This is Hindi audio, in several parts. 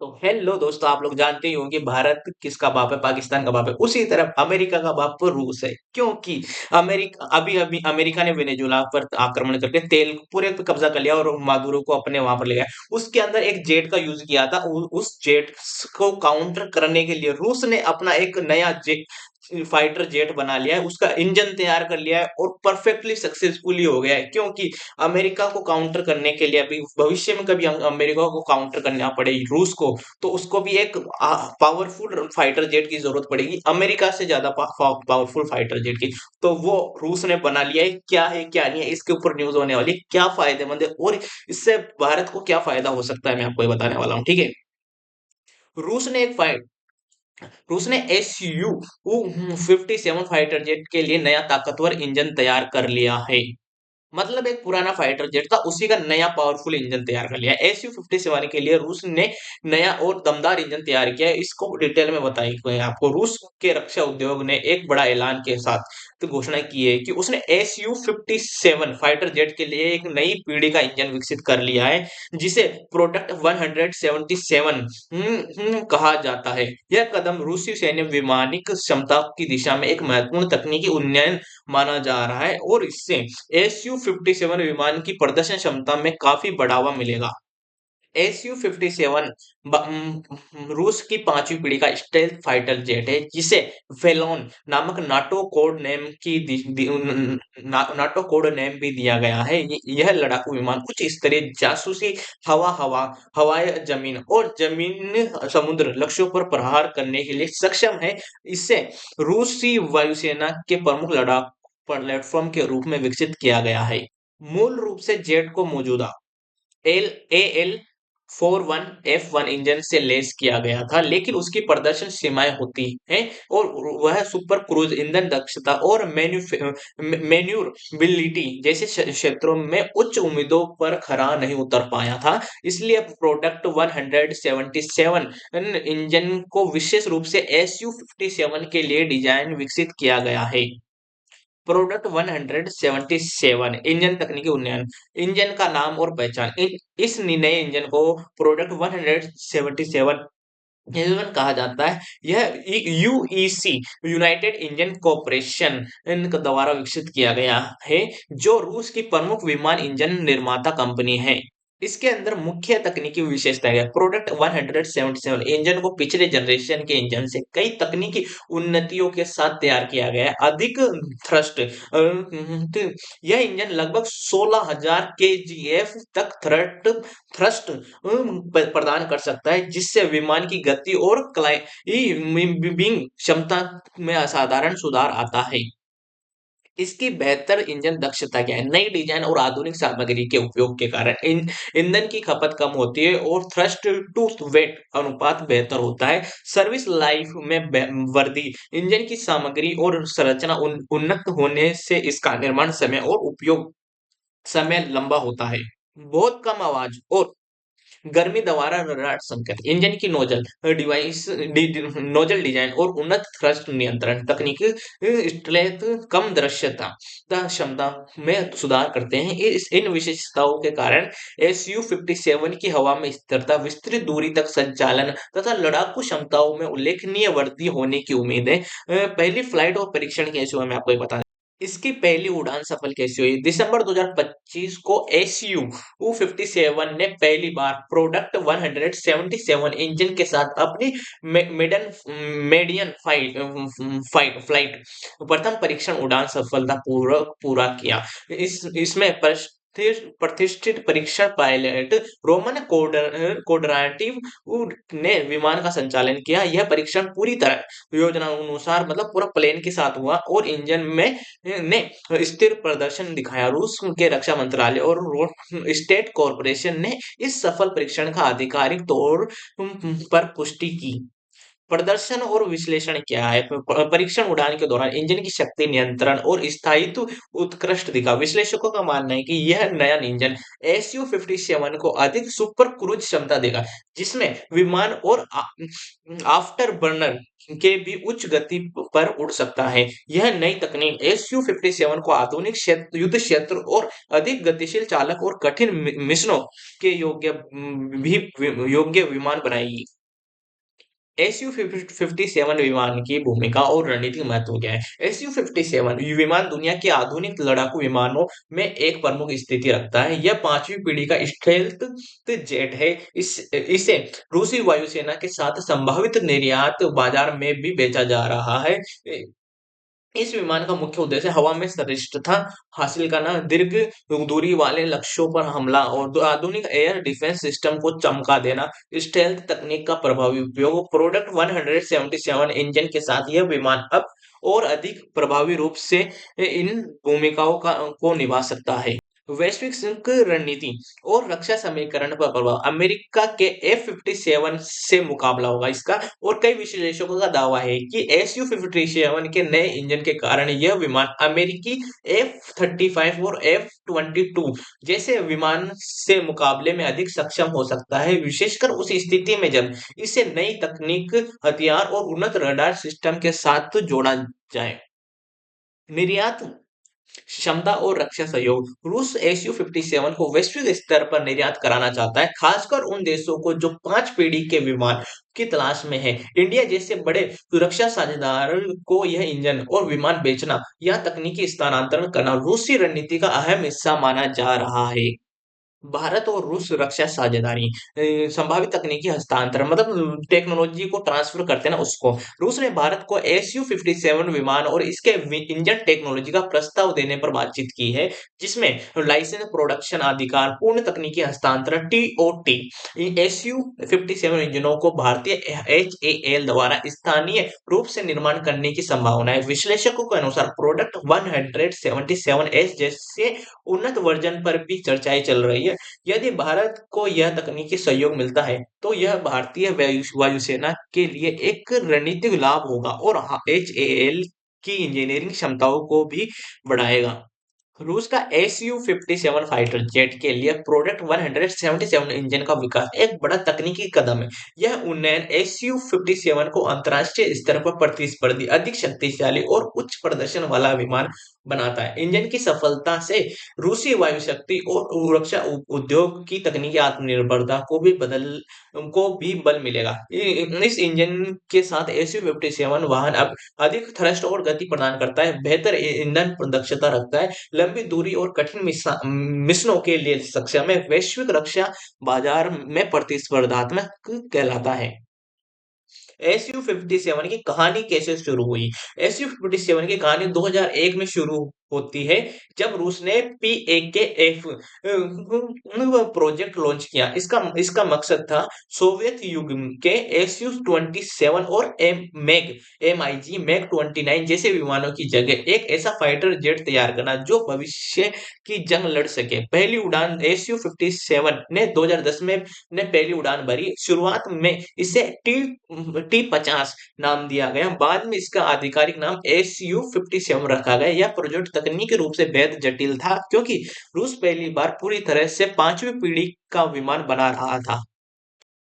तो हेलो दोस्तों, आप लोग जानते ही होंगे भारत किसका बाप है, पाकिस्तान का बाप है। उसी तरह अमेरिका का बाप रूस है, क्योंकि अमेरिका अभी अभी अमेरिका ने वेनेजुला पर आक्रमण करके तेल पूरे पे कब्जा कर लिया और मादुरो को अपने वहां पर ले गया। उसके अंदर एक जेट का यूज किया था। उस जेट को काउंटर करने के लिए रूस ने अपना एक नया जेट फाइटर जेट बना लिया है, उसका इंजन तैयार कर लिया है और परफेक्टली सक्सेसफुली हो गया है। क्योंकि अमेरिका को काउंटर करने के लिए अभी भविष्य में कभी अमेरिका को काउंटर करना पड़े रूस को, तो उसको भी एक पावरफुल फाइटर जेट की जरूरत पड़ेगी, अमेरिका से ज्यादा पावरफुल फाइटर जेट की। तो वो रूस ने बना लिया है। क्या नहीं है, इसके ऊपर न्यूज होने वाली है, क्या फायदेमंद है और इससे भारत को क्या फायदा हो सकता है, मैं आपको ये बताने वाला हूँ। ठीक है। रूस ने एक फाइट रूस ने SU-57 फाइटर जेट के लिए नया ताकतवर इंजन तैयार कर लिया है। मतलब एक पुराना फाइटर जेट था, उसी का नया पावरफुल इंजन तैयार कर लिया। SU-57 के लिए रूस ने नया और दमदार इंजन तैयार किया है। इसको डिटेल में बताइए आपको। रूस के रक्षा उद्योग ने एक बड़ा ऐलान के साथ तो घोषणा की है कि उसने SU-57 फाइटर जेट के लिए एक नई पीढ़ी का इंजन विकसित कर लिया है, जिसे प्रोडक्ट 177 कहा जाता है। यह कदम रूसी सैन्य वैमानिक क्षमता की दिशा में एक महत्वपूर्ण तकनीकी उन्नयन माना जा रहा है और इससे SU-57 विमान की प्रदर्शन क्षमता में काफी बढ़ावा मिलेगा। SU-57 रूस की पांचवी पीढ़ी का स्टेल्थ फाइटर जेट है, जिसे फेलोन नामक नाटो कोड नेम भी दिया गया है। यह लड़ाकू विमान उच्च स्तरीय जासूसी, हवा हवा हवाई जमीन और जमीन समुद्र लक्ष्यों पर प्रहार करने के लिए सक्षम है। इसे रूसी वायुसेना के प्रमुख लड़ाकू प्लेटफॉर्म के रूप में विकसित किया गया है। मूल रूप से जेट को मौजूदा AL-41F1 इंजन से लेस किया गया था, लेकिन उसकी प्रदर्शन सीमाएं होती हैं और वह सुपर क्रूज ईंधन दक्षता और मैन्यूरेबिलिटी जैसे क्षेत्रों में उच्च उम्मीदों पर खरा नहीं उतर पाया था। इसलिए प्रोडक्ट 177 इंजन को विशेष रूप से SU-57 के लिए डिजाइन विकसित किया गया है। प्रोडक्ट 177 इंजन तकनीकी उन्नयन। इंजन का नाम और पहचान। इस नए इंजन को प्रोडक्ट 177 इंजन कहा जाता है। यह यूईसी यूनाइटेड इंजन कॉर्पोरेशन द्वारा विकसित किया गया है, जो रूस की प्रमुख विमान इंजन निर्माता कंपनी है। इसके अंदर मुख्य तकनीकी विशेषता है। प्रोडक्ट 177 इंजन को पिछले जनरेशन के इंजन से कई तकनीकी उन्नतियों के साथ तैयार किया गया है। अधिक थ्रस्ट। यह इंजन लगभग 16,000 kgf तक थ्रस्ट प्रदान कर सकता है, जिससे विमान की गति और क्लाइंबिंग क्षमता में असाधारण सुधार आता है। इसकी बेहतर इंजन दक्षता क्या है? नई डिजाइन और आधुनिक सामग्री के उपयोग के कारण ईंधन की खपत कम होती है और थ्रस्ट टू वेट अनुपात बेहतर होता है। सर्विस लाइफ में वृद्धि। इंजन की सामग्री और संरचना उन्नत होने से इसका निर्माण समय और उपयोग समय लंबा होता है। बहुत कम आवाज और गर्मी द्वारा रडार संकेत। इंजन की नोजल डिजाइन और उन्नत थ्रस्ट नियंत्रण तकनीक स्टेल्थ कम दृश्यता क्षमता में सुधार करते हैं। इन विशेषताओं के कारण SU-57 की हवा में स्थिरता, विस्तृत दूरी तक संचालन तथा लड़ाकू क्षमताओं में उल्लेखनीय वृद्धि होने की उम्मीद है। पहली फ्लाइट और परीक्षण कैसे हुआ, मैं आपको ये बता। इसकी पहली उड़ान सफल कैसे हुई? दिसंबर 2025 को SU-57 ने पहली बार प्रोडक्ट 177 इंजन के साथ अपनी मेडियन फ्लाइट प्रथम परीक्षण उड़ान सफलतापूर्वक पूरा किया। इसमें प्रतिष्ठित परीक्षण पायलट रोमन कोडराटिव ने विमान का संचालन किया। यह परीक्षण पूरी तरह योजना अनुसार, मतलब पूरा प्लेन के साथ हुआ और इंजन में ने स्थिर प्रदर्शन दिखाया। रूस के रक्षा मंत्रालय और स्टेट कॉर्पोरेशन ने इस सफल परीक्षण का आधिकारिक तौर पर पुष्टि की। प्रदर्शन और विश्लेषण क्या है? परीक्षण उड़ान के दौरान इंजन की शक्ति, नियंत्रण और स्थायित्व उत्कृष्ट दिखा। विश्लेषकों का मानना है कि यह नया इंजन SU-57 को अधिक सुपर क्रूज क्षमता देगा, जिसमें विमान और आफ्टर बर्नर के भी उच्च गति पर उड़ सकता है। यह नई तकनीक SU-57 को आधुनिक क्षेत्र, युद्ध क्षेत्र और अधिक गतिशील चालक और कठिन मिशनों के योग्य विमान बनाएगी। SU-57 विमान की भूमिका और रणनीतिक महत्व क्या है? SU-57 विमान दुनिया के आधुनिक लड़ाकू विमानों में एक प्रमुख स्थिति रखता है। यह 5वीं पीढ़ी का स्टेल्थ जेट है। इसे रूसी वायुसेना के साथ संभावित निर्यात बाजार में भी बेचा जा रहा है। इस विमान का मुख्य उद्देश्य हवा में श्रेष्ठता हासिल करना, दीर्घ दूरी वाले लक्ष्यों पर हमला और आधुनिक एयर डिफेंस सिस्टम को चमका देना। स्टेल्थ तकनीक का प्रभावी उपयोग, प्रोडक्ट 177 इंजन के साथ यह विमान अब और अधिक प्रभावी रूप से इन भूमिकाओं को निभा सकता है। वैश्विक संघ रणनीति और रक्षा समीकरण पर प्रभाव, अमेरिका के F-57 से मुकाबला होगा इसका। और कई विश्लेषकों का दावा है कि SU-57 के नए इंजन के कारण यह विमान अमेरिकी F-35 और F-22 जैसे विमान से मुकाबले में अधिक सक्षम हो सकता है, विशेषकर उस स्थिति में जब इसे नई तकनीक, हथियार और उन्नत रडार सिस्टम के साथ जोड़ा जाए। निर्यात क्षमता और रक्षा सहयोग, रूस SU-57 को वैश्विक स्तर पर निर्यात कराना चाहता है, खासकर उन देशों को जो 5 पीढ़ी के विमान की तलाश में है। इंडिया जैसे बड़े सुरक्षा साझेदार को यह इंजन और विमान बेचना या तकनीकी स्थानांतरण करना रूसी रणनीति का अहम हिस्सा माना जा रहा है। भारत और रूस रक्षा साझेदारी, संभावित तकनीकी हस्तांतरण मतलब टेक्नोलॉजी को ट्रांसफर करते हैं ना उसको। रूस ने भारत को SU-57 विमान और इसके इंजन टेक्नोलॉजी का प्रस्ताव देने पर बातचीत की है, जिसमें लाइसेंस, प्रोडक्शन अधिकार, पूर्ण तकनीकी हस्तांतरण TOT। इन SU-57 इंजनों को भारतीय HAL द्वारा स्थानीय रूप से निर्माण करने की संभावना है। विश्लेषकों के अनुसार प्रोडक्ट 177S जैसे उन्नत वर्जन पर भी चर्चाएं चल रही है। यदि भारत को यह तकनीकी सहयोग मिलता है, तो यह भारतीय वायुसेना के लिए एक रणनीतिक लाभ होगा और HAL की इंजीनियरिंग क्षमताओं को भी बढ़ाएगा। रूस का SU-57 फाइटर जेट के लिए प्रोडक्ट 177 इंजन का विकास एक बड़ा तकनीकी कदम है। यह उन्नयन SU-57 को अंतर्राष्ट्रीय स्तर पर प्रतिस्पर्धी, अधिक शक्तिशाली और उच्च प्रदर्शन वाला विमान बनाता है। इंजन की सफलता से रूसी वायुशक्ति और रक्षा उद्योग की तकनीकी आत्मनिर्भरता को भी बल मिलेगा। इस इंजन के साथ SU-57 वाहन अब अधिक थ्रस्ट और गति प्रदान करता है, बेहतर ईंधन दक्षता रखता है, लंबी दूरी और कठिन मिशनों के लिए सक्षम है, वैश्विक रक्षा बाजार में प्रतिस्पर्धात्मक कहलाता है। SU-57 की कहानी कैसे शुरू हुई? SU-57 की कहानी 2001 में शुरू होती है, जब रूस ने PAKF प्रोजेक्ट लॉन्च किया। इसका इसका मकसद था सोवियत युग के SU-27 और MiG MiG-29 जैसे विमानों की जगह एक ऐसा फाइटर जेट तैयार करना जो भविष्य की जंग लड़ सके। पहली उड़ान SU-57 ने 2010 में पहली उड़ान भरी। शुरुआत में इसे T-50 नाम दिया गया, बाद में इसका आधिकारिक नाम SU-57 रखा गया। यह प्रोजेक्ट तकनीकी रूप से बेहद जटिल था, क्योंकि रूस पहली बार पूरी तरह से 5वीं पीढ़ी का विमान बना रहा था।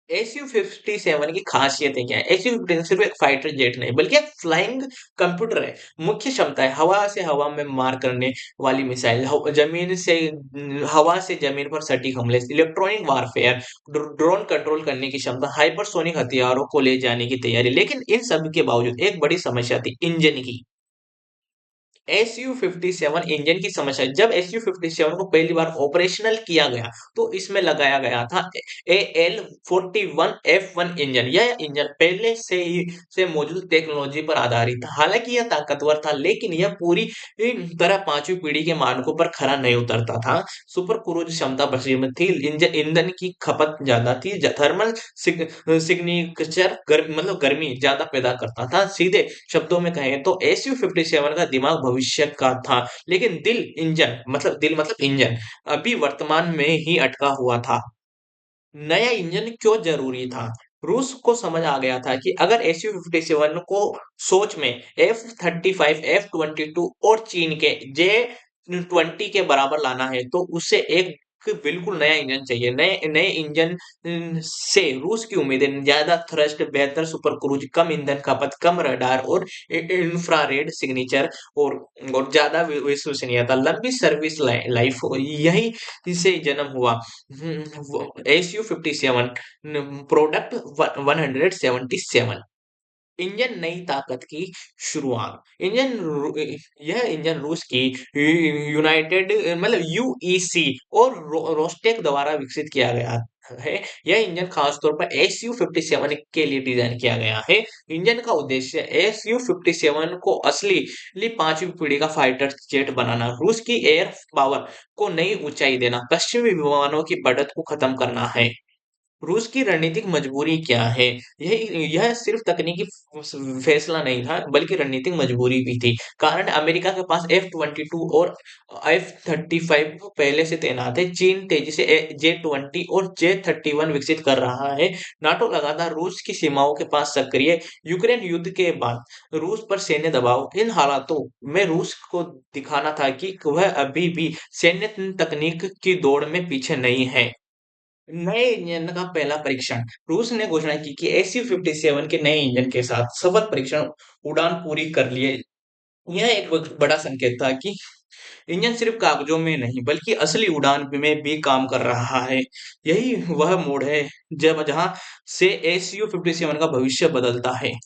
SU-57 की खासियतें क्या है? SU-57 सिर्फ एक फाइटर जेट नहीं, बल्कि एक फ्लाइंग कंप्यूटर है। मुख्य क्षमता है हवा से हवा में मार करने वाली मिसाइल, हवा से जमीन पर सटीक हमले, इलेक्ट्रॉनिक वारफेयर, ड्रोन कंट्रोल करने की क्षमता, हाइपरसोनिक हथियारों को ले जाने की तैयारी। लेकिन इन सब के बावजूद एक बड़ी समस्या थी, इंजन की। SU-57 इंजन की समस्या, जब SU-57 को पहली बार ऑपरेशनल किया गया, तो इसमें लगाया गया था AL-41F1 इंजन। यह इंजन पहले से ही से मौजूद टेक्नोलॉजी पर आधारित था। हालांकि यह ताकतवर था, लेकिन यह पूरी तरह 5वीं पीढ़ी के मानकों पर खरा नहीं उतरता था। सुपर क्रूज क्षमता सीमित थी, ईंधन की खपत ज्यादा थी, थर्मल सिग्नेचर मतलब गर्मी ज्यादा पैदा करता था। सीधे शब्दों में कहें तो SU-57 का दिमाग भविष्य का था, लेकिन दिल मतलब इंजन अभी वर्तमान में ही अटका हुआ था। नया इंजन क्यों जरूरी था? रूस को समझ आ गया था कि अगर SU-57 को सोच में F-35, F-22 और चीन के J-20 के बराबर लाना है तो उसे एक बिल्कुल नया इंजन चाहिए। नए नए इंजन से रूस की उम्मीदें ज्यादा थ्रस्ट, बेहतर सुपर क्रूज, कम ईंधन खपत, कम रडार और इंफ्रारेड सिग्नेचर और ज्यादा विश्वसनीयता, लंबी सर्विस लाइफ, यही से जन्म हुआ SU-57 प्रोडक्ट 177। इंजन नई ताकत की शुरुआत। यह इंजन रूस की यूनाइटेड मतलब यूईसी और रोस्टेक द्वारा विकसित किया गया है। यह इंजन खासतौर पर SU-57 के लिए डिजाइन किया गया है। इंजन का उद्देश्य SU-57 को असली पांचवी पीढ़ी का फाइटर जेट बनाना, रूस की एयर पावर को नई ऊंचाई देना, पश्चिमी विमानों की बढ़त को खत्म करना है। रूस की रणनीतिक मजबूरी क्या है? यह सिर्फ तकनीकी फैसला नहीं था, बल्कि रणनीतिक मजबूरी भी थी। कारण अमेरिका के पास F-22 और F-35 पहले से तैनात है। चीन तेजी से J-20 और J-31 विकसित कर रहा है। नाटो लगातार रूस की सीमाओं के पास सक्रिय। यूक्रेन युद्ध के बाद रूस पर सैन्य दबाव। इन हालातों में रूस को दिखाना था कि वह अभी भी सैन्य तकनीक की दौड़ में पीछे नहीं है। नए इंजन का पहला परीक्षण। रूस ने घोषणा की कि SU-57 के नए इंजन के साथ सफल परीक्षण उड़ान पूरी कर लिए। यह एक बड़ा संकेत था कि इंजन सिर्फ कागजों में नहीं बल्कि असली उड़ान में भी काम कर रहा है। यही वह मोड़ है जब जहां से SU-57 का भविष्य बदलता है।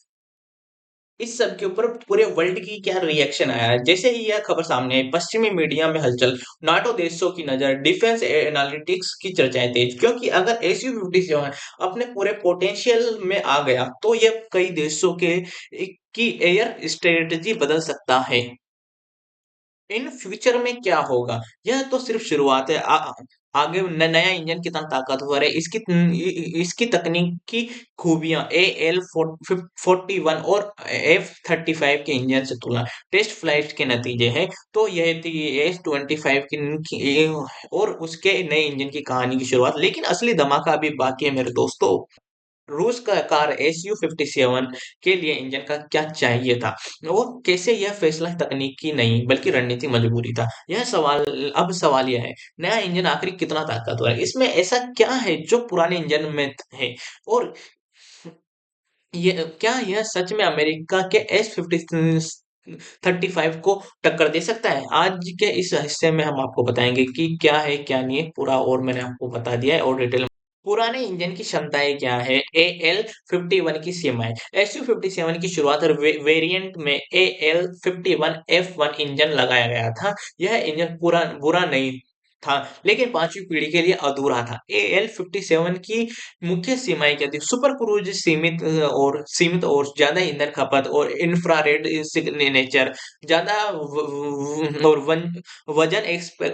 इस सब के ऊपर पूरे वर्ल्ड की क्या रिएक्शन आया है? जैसे ही यह खबर सामने आई, पश्चिमी मीडिया में हलचल, नाटो देशों की नजर, डिफेंस एनालिटिक्स की चर्चाएं तेज, क्योंकि अगर SU-57 अपने पूरे पोटेंशियल में आ गया तो यह कई देशों की एयर स्ट्रेटजी बदल सकता है। इन फ्यूचर में क्या होगा? यह तो सिर्फ शुरुआत है। आगे नया इंजन कितना ताकतवर है, इसकी तकनीकी खूबियां AL-41 और F-35 के इंजन से तुलना, टेस्ट फ्लाइट के नतीजे हैं। तो यह थी S-25 और उसके नए इंजन की कहानी की शुरुआत, लेकिन असली धमाका अभी बाकी है मेरे दोस्तों। रूस का कार SU-57 के लिए इंजन का क्या चाहिए था? वो कैसे यह फैसला तकनीकी नहीं बल्कि रणनीतिक मजबूरी था? अब सवाल यह है, नया इंजन आखिर कितना ताकतवर है? इसमें ऐसा क्या है जो पुराने इंजन में है? और ये क्या यह सच में अमेरिका के S-35 को टक्कर दे सकता है? आज के इस हिस्से में हम आपको बताएंगे कि क्या है क्या नहीं है पूरा, और मैंने आपको बता दिया है और डिटेल। पुराने इंजन की क्षमताएं क्या है? AL-51 की सीमाएं। SU-57 की शुरुआत वेरिएंट में AL-51F1 इंजन लगाया गया था। यह इंजन पूरा बुरा नहीं था, लेकिन पांचवी पीढ़ी के लिए अधूरा था। AL-57 की मुख्य सीमाएं क्या थी? सुपर क्रूज, सीमित और ज्यादा ईंधन खपत और इंफ्रारेड सिग्नेचर, ज्यादा और वजन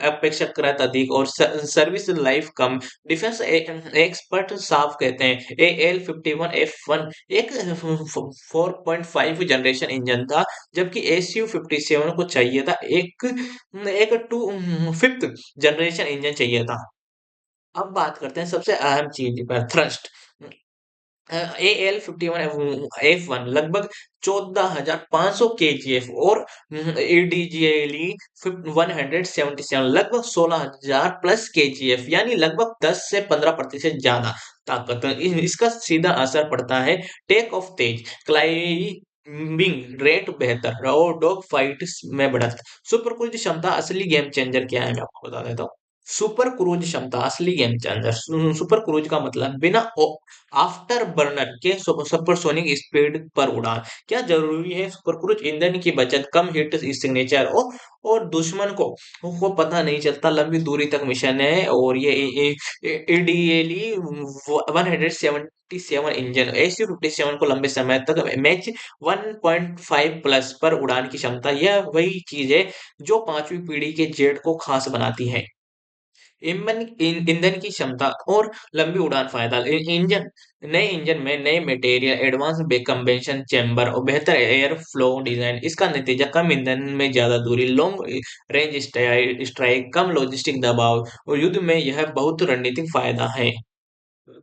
अपेक्षाकृत अधिक और सर्विस लाइफ कम। डिफेंस एक्सपर्ट साफ कहते हैं AL-51F1 एक 4.5 जनरेशन इंजन था, जबकि SU-57 को चाहिए था एक एक टू फिफ्थ जनरेशन इंजन चाहिए था। अब बात करते हैं सबसे अहम चीज पर, थ्रस्ट। AL-51F1 लगभग 14,500 kgf और ADGLE 177 लगभग 16,000 प्लस kgf, यानी लगभग 10 से 15% ज्यादा ताकत। इसका सीधा असर पड़ता है टेक ऑफ तेज, क्लाइंबिंग रेट बेहतर और डॉग फाइट में बढ़त। सुपर क्रूज क्षमता असली गेम चेंजर क्या है मैं आपको बता देता हूँ। सुपर क्रूज क्षमता असली गेम चेंजर। सुपर क्रूज का मतलब बिना आफ्टर बर्नर के सुपरसोनिक स्पीड पर उड़ान। क्या जरूरी है सुपर क्रूज? ईंधन की बचत, कम हीट सिग्नेचर और दुश्मन को पता नहीं चलता, लंबी दूरी तक मिशन है। और ये ADLE 177 इंजन SU-57 को लंबे समय तक मैच 1.5 प्लस पर उड़ान की क्षमता, यह वही चीज है जो पांचवी पीढ़ी के जेट को खास बनाती है। ईंधन की क्षमता और लंबी उड़ान फायदा। नए इंजन में नए मटेरियल, एडवांस कंबेशन चैम्बर और बेहतर एयर फ्लो डिजाइन। इसका नतीजा कम ईंधन में ज्यादा दूरी, लॉन्ग रेंज स्ट्राइक, कम लॉजिस्टिक दबाव और युद्ध में यह बहुत रणनीतिक फायदा है।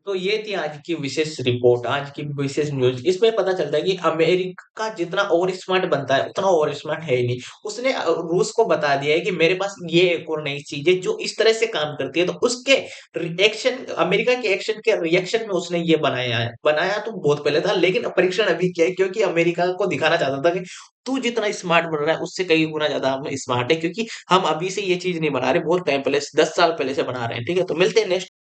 तो ये थी आज की विशेष रिपोर्ट, आज की विशेष न्यूज़। इसमें पता चलता है कि अमेरिका जितना ओवर स्मार्ट बनता है, उतना ओवर स्मार्ट है ही नहीं। उसने रूस को बता दिया है कि मेरे पास ये एक और नई चीज़ है जो इस तरह से काम करती है, तो उसके रिएक्शन, अमेरिका के एक्शन के रिएक्शन में उसने ये बनाया है। बनाया तो बहुत पहले था, लेकिन परीक्षण अभी किया है क्योंकि अमेरिका को दिखाना चाहता था कि तू जितना स्मार्ट बन रहा है, उससे कई गुना ज़्यादा हम स्मार्ट है, क्योंकि हम अभी से ये चीज़ नहीं बना रहे, बहुत टाइम पहले से, 10 साल पहले से बना रहे हैं। ठीक है? तो मिलते हैं नेक्स्ट